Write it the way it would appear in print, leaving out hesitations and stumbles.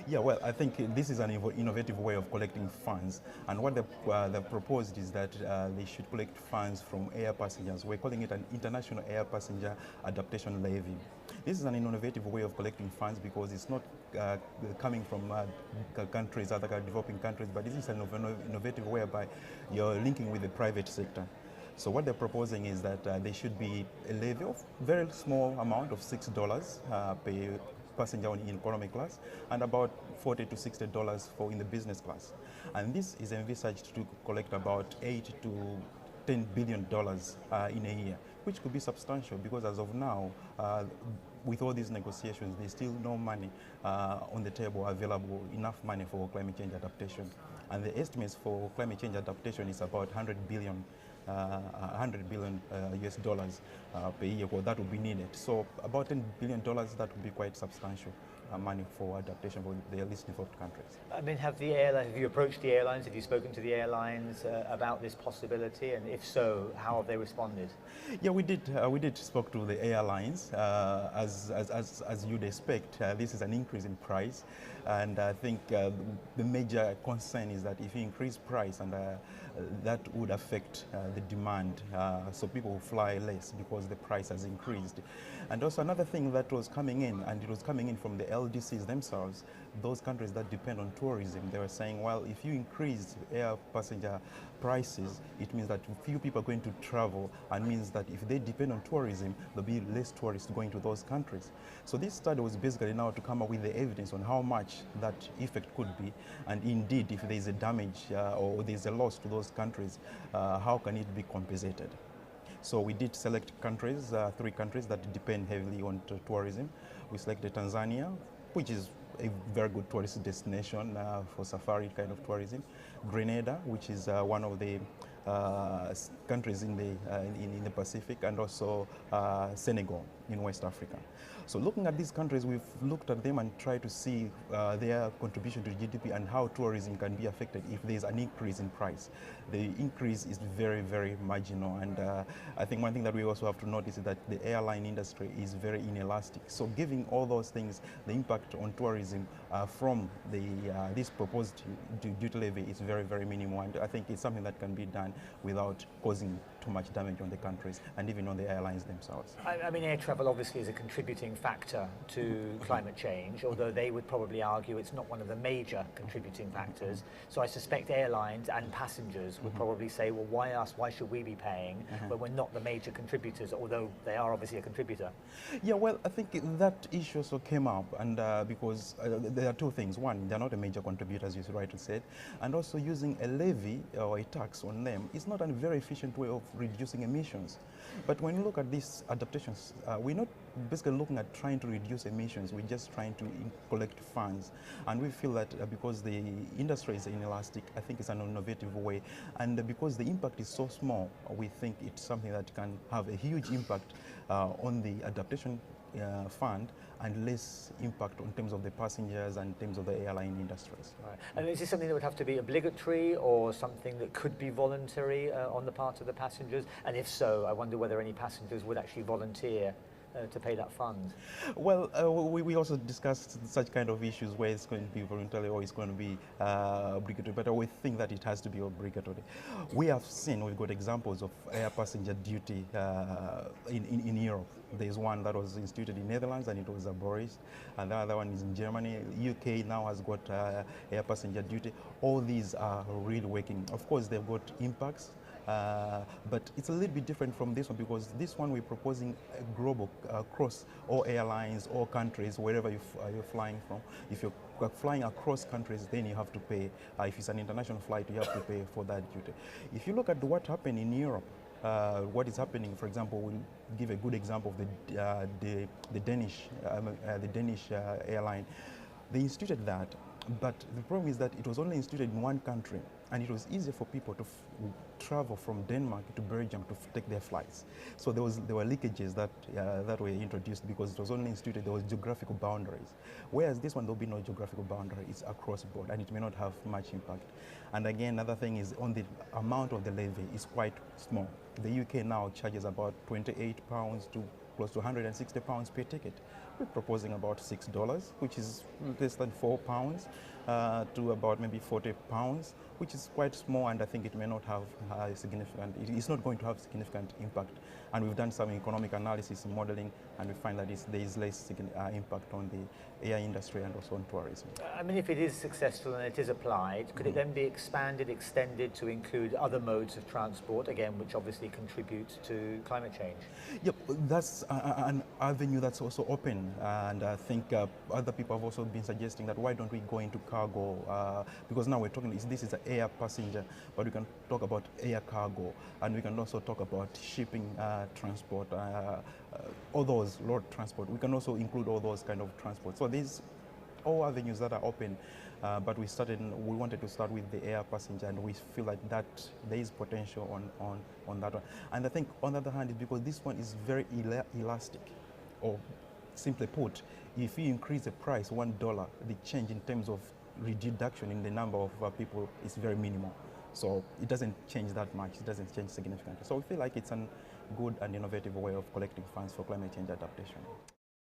Yeah, well, I think this is an innovative way of collecting funds, and what they've proposed is that they should collect funds from air passengers. We're calling it an international air passenger adaptation levy. This is an innovative way of collecting funds because it's not coming from countries, other developing countries, but this is an innovative way whereby you're linking with the private sector. So what they're proposing is that there should be a levy of very small amount of $6 per passenger in economy class, and about $40 to $60 for in the business class. And this is envisaged to collect about $8 to $10 billion in a year, which could be substantial because as of now, with all these negotiations, there's still no money on the table available, enough money for climate change adaptation. And the estimates for climate change adaptation is about 100 billion US dollars per year. Well, that would be needed. So about $10 billion, that would be quite substantial money for adaptation for the least developed countries. I mean, have you approached the airlines? Have you spoken to the airlines about this possibility? And if so, how have they responded? Yeah, we did spoke to the airlines. As you'd expect, this is an increase in price, and I think the major concern is that if you increase price, and that would affect the demand, so people will fly less because the price has increased. And also another thing that was coming in, and it was coming in from the LDCs themselves, those countries that depend on tourism. They were saying, well, if you increase air passenger prices, it means that few people are going to travel, and means that if they depend on tourism, there'll be less tourists going to those countries. So this study was basically now to come up with the evidence on how much that effect could be, and indeed, if there is a damage or there is a loss to those countries, how can it be compensated? So we did select countries, 3 countries that depend heavily on tourism. We selected Tanzania, which is a very good tourist destination for safari kind of tourism. Grenada, which is one of the countries in the Pacific, and also Senegal in West Africa. So looking at these countries, we've looked at them and tried to see their contribution to GDP and how tourism can be affected if there's an increase in price. The increase is very, very marginal, and I think one thing that we also have to notice is that the airline industry is very inelastic. So giving all those things, the impact on tourism from this proposed duty levy is very, very minimal, and I think it's something that can be done without causing too much damage on the countries and even on the airlines themselves. I mean, air travel obviously is a contributing factor to climate change, although they would probably argue it's not one of the major contributing factors. So I suspect airlines and passengers would probably say, well, why us? Why should we be paying when we're not the major contributors, although they are obviously a contributor? Yeah, well, I think that issue also came up, and because there are 2 things. One, they're not a major contributor, as you rightly said, and also using a levy or a tax on them is not a very efficient way of reducing emissions. But when you look at these adaptations, we're not basically looking at trying to reduce emissions, we're just trying to collect funds. And we feel that because the industry is inelastic, I think it's an innovative way. And because the impact is so small, we think it's something that can have a huge impact on the adaptation fund, and less impact in terms of the passengers and in terms of the airline industries. Right. And is this something that would have to be obligatory or something that could be voluntary on the part of the passengers? And if so, I wonder whether any passengers would actually volunteer to pay that fund? Well, we also discussed such kind of issues where it's going to be voluntary or it's going to be obligatory, but we think that it has to be obligatory. We've got examples of air passenger duty in Europe. There's one that was instituted in Netherlands and it was abolished, and the other one is in Germany. UK now has got air passenger duty. All these are really working. Of course, they've got impacts. But it's a little bit different from this one, because this one we're proposing a global across all airlines, all countries, wherever you're flying from. If you're flying across countries, then you have to pay. If it's an international flight, you have to pay for that duty. If you look at what happened in Europe, what is happening, for example, we'll give a good example of the Danish airline. They instituted that, but the problem is that it was only instituted in one country, and it was easier for people to travel from Denmark to Belgium to take their flights. So there were leakages that were introduced because it was only instituted, there was geographical boundaries. Whereas this one, there'll be no geographical boundary, it's across the board, and it may not have much impact. And again, another thing is on the amount of the levy is quite small. The UK now charges about £28 to close to £160 per ticket, we're proposing about $6, which is less than £4, to about maybe £40, which is quite small, and I think it may not have a significant, it's not going to have significant impact. And we've done some economic analysis and modeling, and we find that there is less impact on the air industry and also on tourism. I mean, if it is successful and it is applied, could it then be expanded, extended to include other modes of transport, again, which obviously contributes to climate change? Yep, that's an avenue that's also open, and I think other people have also been suggesting that why don't we go into cargo, because now we're talking, this is an air passenger, but we can talk about air cargo, and we can also talk about shipping transport, all those road transport. We can also include all those kind of transport. So these all avenues that are open, but we wanted to start with the air passenger, and we feel like that there is potential on that one. And I think on the other hand, is because this one is very elastic, or simply put, if you increase the price $1, the change in terms of reduction in the number of people is very minimal. So it doesn't change that much, it doesn't change significantly. So we feel like it's a good and innovative way of collecting funds for climate change adaptation.